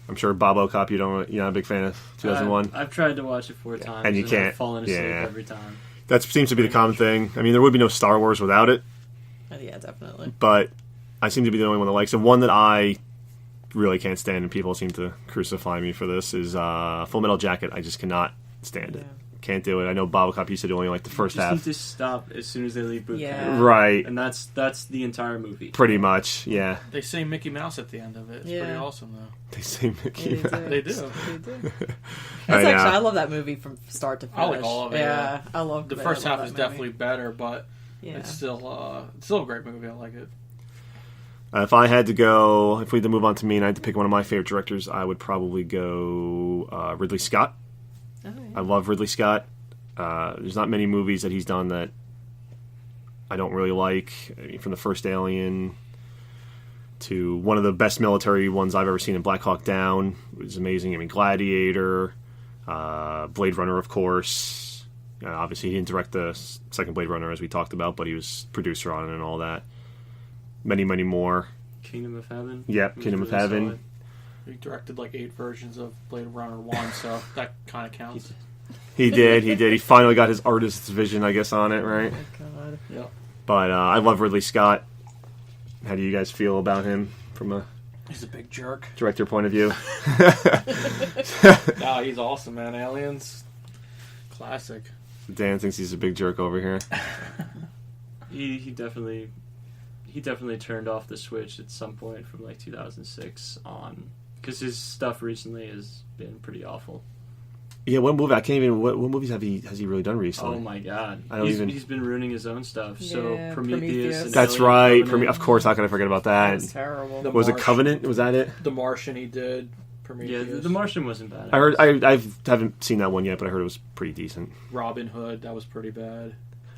I'm sure Bob-o Cop, you're not a big fan of 2001. I've tried to watch it 4 times, and you can't. I've fallen asleep every time. That seems to be the common thing. I mean, there would be no Star Wars without it. Yeah, definitely. But I seem to be the only one that likes it. One that I really can't stand, and people seem to crucify me for this, is Full Metal Jacket. I just cannot stand it. Can't do it. I know Bob-o Cop used to only like the first half. You just need to stop as soon as they leave boot camp. Right. And that's the entire movie. Pretty much, yeah. They say Mickey Mouse at the end of it. It's pretty awesome, though. They say Mickey Mouse. They do. They do. I love that movie from start to finish. I like all of it. Yeah, I love the first half is definitely better, but it's still a great movie. I like it. If I had to move on to me and I had to pick one of my favorite directors, I would probably go Ridley Scott. Oh, yeah. I love Ridley Scott. There's not many movies that he's done that I don't really like. I mean, from the first Alien to one of the best military ones I've ever seen in Black Hawk Down. It was amazing. I mean, Gladiator, Blade Runner, of course. Obviously, he didn't direct the second Blade Runner, as we talked about, but he was producer on it and all that. Many, many more. Kingdom of Heaven. Yep, Kingdom of Heaven. Solid. He directed like 8 versions of Blade Runner 1, so that kind of counts. He did. He finally got his artist's vision, I guess, on it, right? Oh, God. Yep. But I love Ridley Scott. How do you guys feel about him from a... He's a big jerk. Director point of view? No, he's awesome, man. Aliens. Classic. Dan thinks he's a big jerk over here. He definitely turned off the switch at some point from like 2006 on, because his stuff recently has been pretty awful. Yeah, what movie? I can't even. What movies has he really done recently? Oh my God, he's been ruining his own stuff. So Yeah, Prometheus. And That's Alien right. Covenant. Of course, how could I forget about that? That was terrible. Was it Covenant? Was that it? The Martian he did. Prometheus. Yeah, The Martian wasn't bad. I heard. I haven't seen that one yet, but I heard it was pretty decent. Robin Hood, that was pretty bad.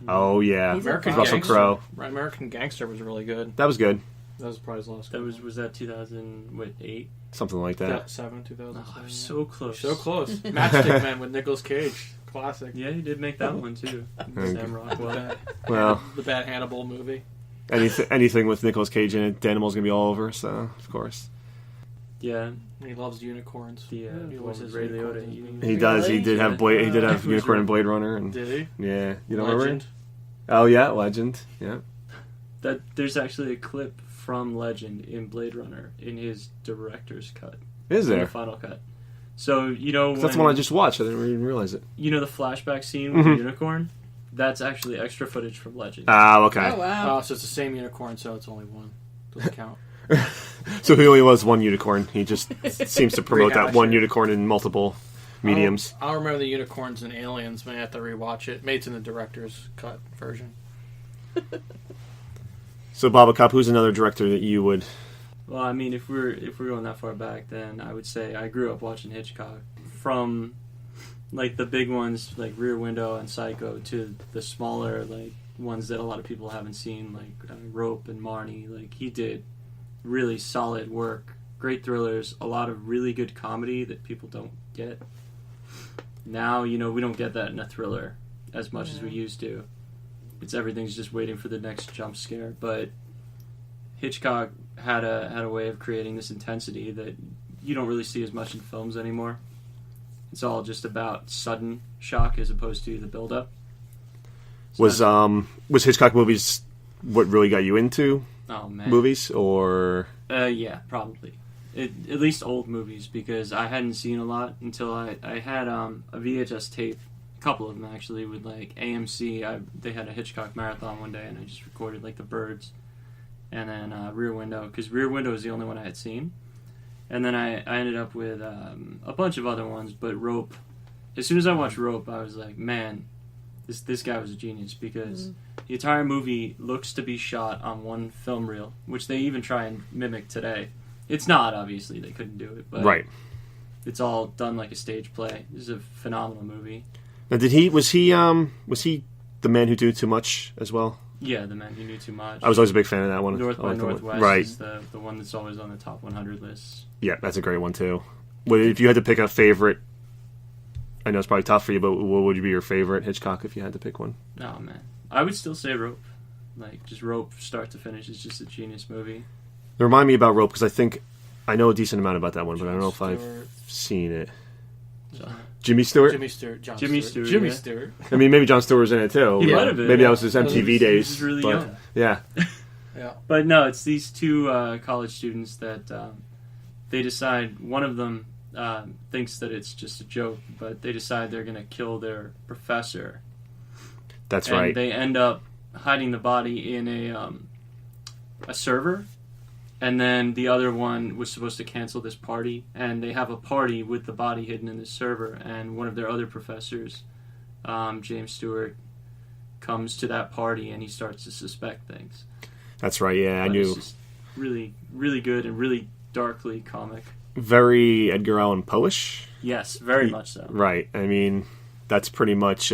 Oh yeah, American Russell Gangster. Crowe. American Gangster was really good. That was good. That was probably his last. That was that 2008? Something like that. 2007. Oh, I was so close. So close. Matchstick Man with Nicolas Cage. Classic. Yeah, he did make that one too. Sam Rockwell. Well, the bad Hannibal movie. Anything with Nicolas Cage in it, Danimal's gonna be all over. So of course. Yeah, he loves unicorns. He was his Ray Liotta. He does. He did have Blade. He did have Unicorn and Blade Runner. And did he? Yeah, you don't Legend. remember? Oh yeah, Legend. Yeah. That there's actually a clip from Legend in Blade Runner in his director's cut. Is there? The final cut. So that's the one I just watched. I didn't even realize it. You know the flashback scene with the unicorn? That's actually extra footage from Legend. Ah, okay. Oh wow. So it's the same unicorn, so it's only one. Doesn't count. So he only was one unicorn. He just seems to promote that one unicorn in multiple mediums. I'll remember the unicorns and Aliens, but I have to rewatch it. Maybe it's in the director's cut version. So Bob-o Cop, who's another director that you would... Well, I mean, if we're going that far back, then I would say I grew up watching Hitchcock. From like the big ones like Rear Window and Psycho to the smaller like ones that a lot of people haven't seen, like Rope and Marnie. Like he did really solid work, great thrillers, a lot of really good comedy that people don't get. Now, we don't get that in a thriller as much as we used to. Everything's just waiting for the next jump scare. But Hitchcock had a way of creating this intensity that you don't really see as much in films anymore. It's all just about sudden shock as opposed to the build-up. So was Hitchcock movies what really got you into movies, or? Yeah, probably. At least old movies, because I hadn't seen a lot until I had a VHS tape, a couple of them actually, with like AMC. They had a Hitchcock marathon one day, and I just recorded like The Birds, and then Rear Window, because Rear Window was the only one I had seen. And then I ended up with a bunch of other ones, but Rope. As soon as I watched Rope, I was like, man, this guy was a genius, because the entire movie looks to be shot on one film reel, which they even try and mimic today. It's not, obviously, they couldn't do it, but right. It's all done like a stage play. This is a phenomenal movie. Now, was he the man who knew too much as well? Yeah, The Man Who Knew Too Much. I was always a big fan of that one. North by Northwest right. is the one that's always on the top 100 lists. Yeah, that's a great one too. If you had to pick a favorite, I know it's probably tough for you, but what would be your favorite Hitchcock if you had to pick one? Oh man, I would still say Rope. Like just Rope, start to finish, is just a genius movie. Remind me about Rope, because I think I know a decent amount about that one, but I don't know if I've Stewart. seen it. John. Jimmy Stewart? Jimmy Stewart. John Jimmy Stewart. Stewart, Jimmy yeah. Stewart. I mean, maybe Jon Stewart was in it too. He Yeah. might have been. Maybe Yeah. that was his MTV days. He was really but, young. Yeah. Yeah. But no, it's these two college students that they decide, one of them thinks that it's just a joke, but they decide they're going to kill their professor. That's and right. They end up hiding the body in a server, and then the other one was supposed to cancel this party, and they have a party with the body hidden in this server, and one of their other professors, James Stewart, comes to that party, and he starts to suspect things. That's right, yeah. I But knew. It's just really, really good and really darkly comic. Very Edgar Allan Poe-ish. Yes, very much so. Right. I mean, that's pretty much,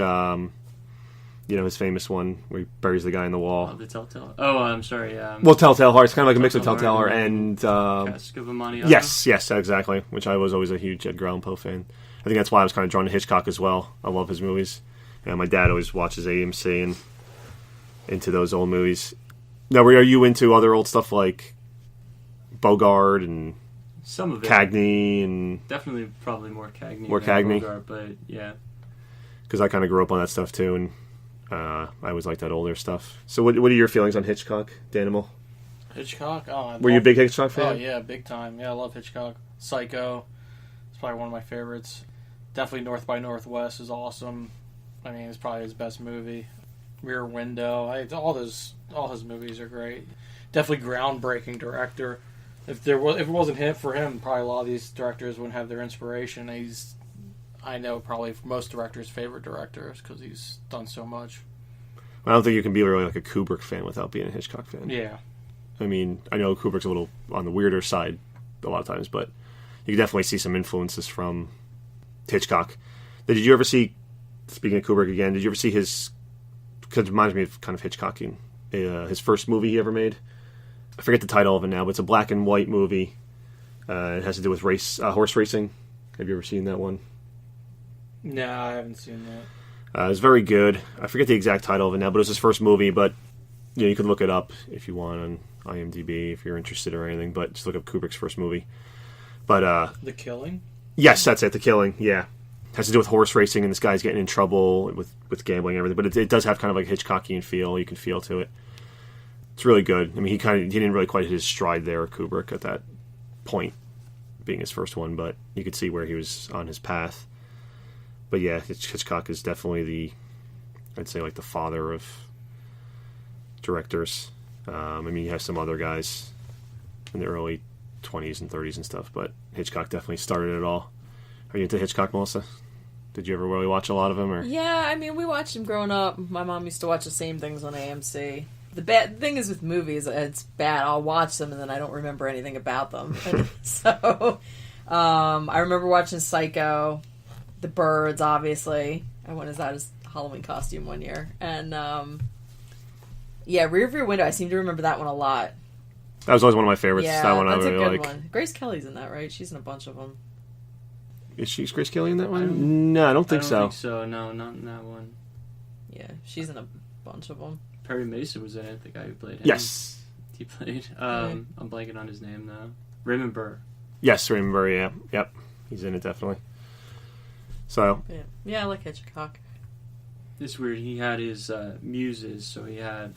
his famous one where he buries the guy in the wall. Oh, the Telltale. Oh, I'm sorry. Well, Telltale Heart. It's kind of like a mix of Telltale Telltale Heart Heart and... Cask of Amontillado. yes, exactly. Which I was always a huge Edgar Allan Poe fan. I think that's why I was kind of drawn to Hitchcock as well. I love his movies. And my dad always watches AMC and into those old movies. Now, are you into other old stuff like Bogart and Some of it. Cagney? And Definitely, probably more Cagney. More than Cagney? Bogart, but yeah. because I kind of grew up on that stuff too, and I always liked that older stuff. So, what are your feelings on Hitchcock, Danimal? Hitchcock? Were you a big Hitchcock fan? Oh, yeah, big time. Yeah, I love Hitchcock. Psycho. It's probably one of my favorites. Definitely North by Northwest is awesome. I mean, it's probably his best movie. Rear Window. All his movies are great. Definitely groundbreaking director. If it wasn't for him, probably a lot of these directors wouldn't have their inspiration. I know probably most directors' favorite directors because he's done so much. I don't think you can be really like a Kubrick fan without being a Hitchcock fan. Yeah. I mean, I know Kubrick's a little on the weirder side a lot of times, but you can definitely see some influences from Hitchcock. Did you ever see, speaking of Kubrick again, did you ever see his, because it reminds me of kind of Hitchcocking, his first movie he ever made? I forget the title of it now, but it's a black and white movie. It has to do with horse racing. Have you ever seen that one? No, I haven't seen that. It's very good. I forget the exact title of it now, but it was his first movie, but you can look it up if you want on IMDb if you're interested or anything, but just look up Kubrick's first movie. But The Killing? yes, that's it, The Killing, yeah. It has to do with horse racing, and this guy's getting in trouble with gambling and everything, but it does have kind of like a Hitchcockian feel. You can feel to it. It's really good. I mean, he didn't really quite hit his stride there, Kubrick, at that point, being his first one, but you could see where he was on his path. But yeah, Hitchcock is definitely I'd say like the father of directors. I mean, you have some other guys in the early 20s and 30s and stuff, but Hitchcock definitely started it all. Are you into Hitchcock, Melissa? Did you ever really watch a lot of him? Or? Yeah, I mean, we watched him growing up. My mom used to watch the same things on AMC. The bad thing is with movies, it's bad. I'll watch them and then I don't remember anything about them. So, I remember watching Psycho, The Birds, obviously. I went as that as Halloween costume one year. And, Rear View Window, I seem to remember that one a lot. That was always one of my favorites. Yeah, that one that's I really a good like. one. Grace Kelly's in that, right? She's in a bunch of them. Is Grace Kelly in that one? No, I don't think I so. don't think so. No, not in that one. Yeah, she's in a bunch of them. Perry Mason was in it, the guy who played him. Yes. He played. I'm blanking on his name though. Raymond Burr. Yes, remember, yeah. Yep. He's in it, definitely. So. Yeah, I like Hitchcock. It's weird. He had his muses, so he had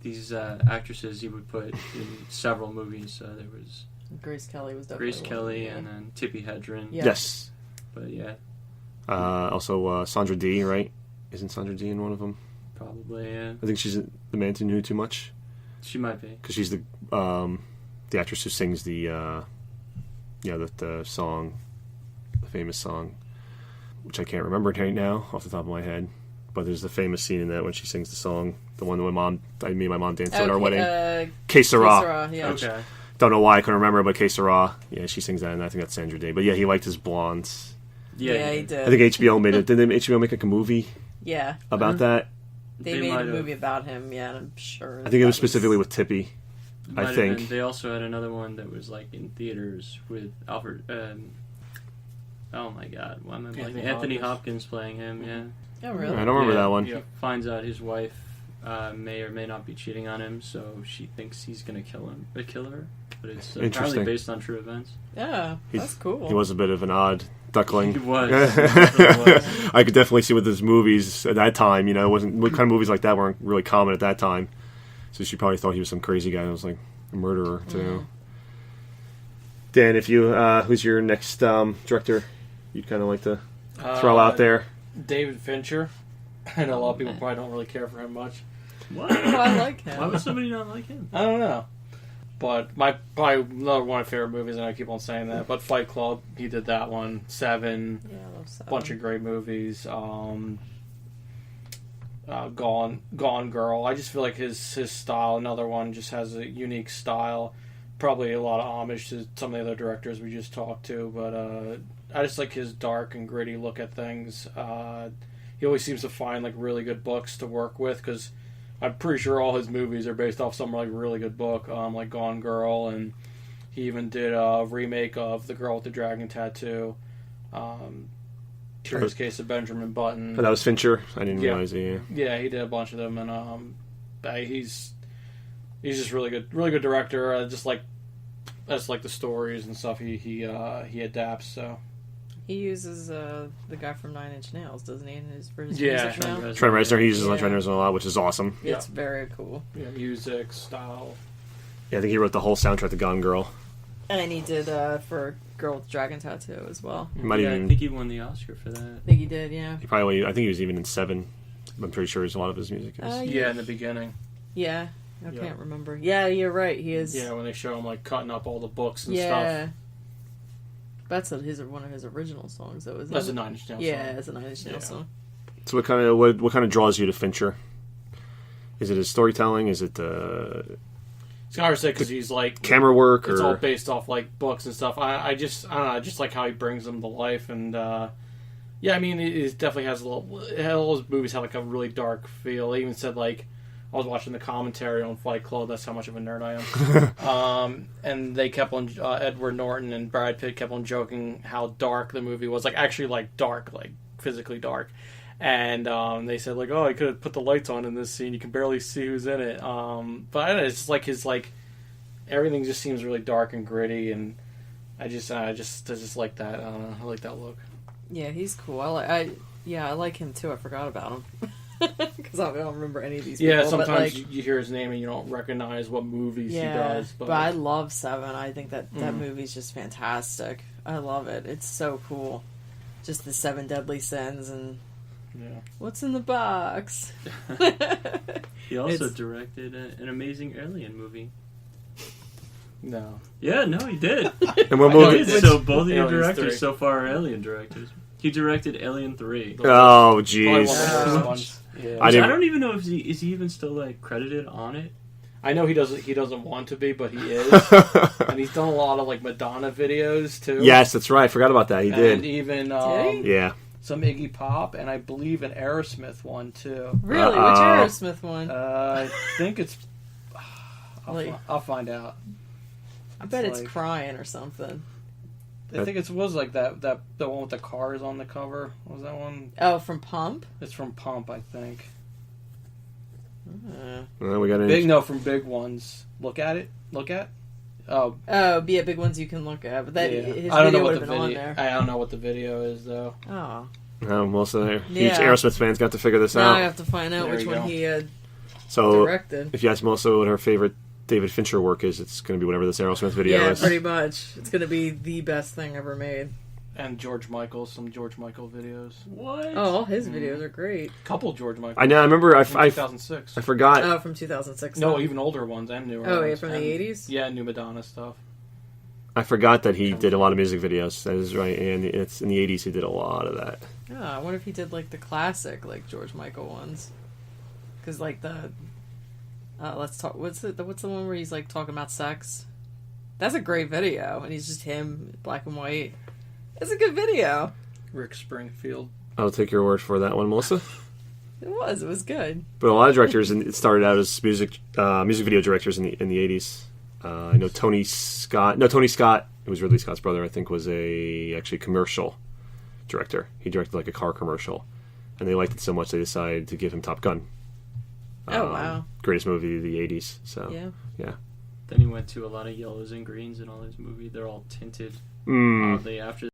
these actresses he would put in several movies. So there was Grace Kelly was definitely Grace Kelly and then Tippi Hedren. Yeah. Yes. But yeah. Also, Sandra Dee, right? Isn't Sandra Dee in one of them? Probably, yeah. I think she's the Man Who Knew Too Much. She might be. Because she's the actress who sings the song, the famous song, which I can't remember right now off the top of my head. But there's the famous scene in that when she sings the song, the one that me and my mom danced at our wedding. Que Sera. Yeah. Okay. Don't know why I couldn't remember, but Que Sera. Yeah, she sings that, and I think that's Sandra Day. But yeah, he liked his blondes. Yeah, he did. I think HBO made it. Didn't HBO make like a movie Yeah. about that? They made a movie about him, yeah, and I'm sure. I think it was specifically with Tippy. Might I have think. been. They also had another one that was like in theaters with Alfred. Oh my God! Why am I blanking? Anthony Hopkins playing him. Yeah. Oh really? I don't remember that one. He finds out his wife may or may not be cheating on him, so she thinks he's gonna kill her. but it's Interesting. apparently based on true events. Yeah, that's cool. He was a bit of an odd duckling. He was. He definitely was. I could definitely see with his movies at that time. It wasn't what kind of movies like that weren't really common at that time. So she probably thought he was some crazy guy that was like a murderer too. Dan, if you who's your next director you'd kind of like to throw out there? David Fincher. I know a lot of people probably don't really care for him much. What? Oh, I like him. Why would somebody not like him? I don't know. But probably another one of my favorite movies, and I keep on saying that. But Fight Club, he did that one. Seven, Yeah, I love Seven. bunch of great movies. Gone Girl. I just feel like his style, another one, just has a unique style. Probably a lot of homage to some of the other directors we just talked to, but I just like his dark and gritty look at things. He always seems to find like really good books to work with, because I'm pretty sure all his movies are based off some like really good book, like Gone Girl, and he even did a remake of The Girl with the Dragon Tattoo. Curious Case of Benjamin Button. Oh, that was Fincher. I didn't realize it. Yeah, he did a bunch of them, and he's just really good director. I just like the stories and stuff he adapts. So He uses the guy from Nine Inch Nails, doesn't he? For his Yeah, music now? Trent Reznor, he uses Yeah. Trent Reznor a lot, which is awesome. It's very cool. yeah, music style. Yeah, I think he wrote the whole soundtrack to Gone Girl. And he did for Girl with Dragon Tattoo as well. He might Yeah, I even. think he won the Oscar for that. I think he did, yeah. He probably. I think he was even in Seven. I'm pretty sure a lot of his music is. Yeah, in the beginning. Yeah. I Yeah. can't remember. Yeah, you're right. He is. Yeah, when they show him like cutting up all the books and Yeah. stuff. That's one of his original songs, though, isn't That's it? a Nine Inch Nails Yeah, song. it's a Nine Inch Nails Yeah. song. So what kind of draws you to Fincher? Is it his storytelling? Is it the It's hard to say because he's like camera work? it's or all based off like books and stuff. I don't know, I just like how he brings them to life, and yeah, I mean it definitely has all those movies have like a really dark feel. They even said like I was watching the commentary on Fight Club. That's how much of a nerd I am. And they kept on Edward Norton and Brad Pitt kept on joking how dark the movie was, like actually like dark, like physically dark. And they said like, oh, I could have put the lights on in this scene. You can barely see who's in it. But I don't know, it's just like his like everything just seems really dark and gritty, and I just like that. I don't know, I like that look. Yeah, he's cool. I like him too. I forgot about him because I don't remember any of these people. Yeah, sometimes but, like, you hear his name and you don't recognize what movies he does. But I love Seven. I think that Mm. movie's just fantastic. I love it. It's so cool. Just the 7 deadly sins and yeah. what's in the box. He also It's- directed an amazing Alien movie. No. Yeah, no, he did. and what I know movie? he did. So both of your Aliens directors 3. so far are Alien directors. He directed Alien 3. Oh, Probably one of the jeez. first ones. Yeah. I I didn't- don't even know if is he even still like credited on it. I know he doesn't want to be, but he is. And he's done a lot of like Madonna videos too. Yes, that's right. I forgot about that. He And did. even Did he? Yeah. some Iggy Pop, and I believe an Aerosmith one too. Really? Uh-oh. Which Aerosmith one? I think it's. Like- I'll find out. I bet it's like- crying or something. I think it was like that the one with the cars on the cover. What was that one? Oh, from Pump? It's from Pump, I think. Well, we got From Big Ones. Look at. Oh, Oh, be a big ones you can look at. But that yeah. his I don't know video what would the have been on video. there. I don't know what the video is though. Oh. Most of the huge Yeah. Aerosmith fans got to figure this Now I out. have to find out There which you one go. he So, directed. if you ask Melissa what her favorite David Fincher work is, it's going to be whatever this Aerosmith video Yeah, is. pretty much. It's going to be the best thing ever made. And some George Michael videos. What? Oh, all his videos are great. Couple George Michael. I know. I remember. From I 2006. forgot. Oh, from 2006. No, though. even older ones and newer Oh, ones. yeah, from the And- 80s? Yeah, new Madonna stuff. I forgot that he did a lot of music videos. That is right, and it's in the '80s. He did a lot of that. Oh, I wonder if he did like the classic, like George Michael ones. Because like the, let's talk. What's the one where he's like talking about sex? That's a great video, and he's just him, black and white. It's a good video. Rick Springfield. I'll take your word for that one, Melissa. It was good. But a lot of directors, and it started out as music video directors in the '80s. I know Tony Scott. No, Tony Scott, who was Ridley Scott's brother, I think was actually commercial director. He directed like a car commercial, and they liked it so much they decided to give him Top Gun. Oh, wow. Greatest movie of the '80s. So Yeah. yeah. Then he went to a lot of yellows and greens in all his movies. They're all tinted oddly after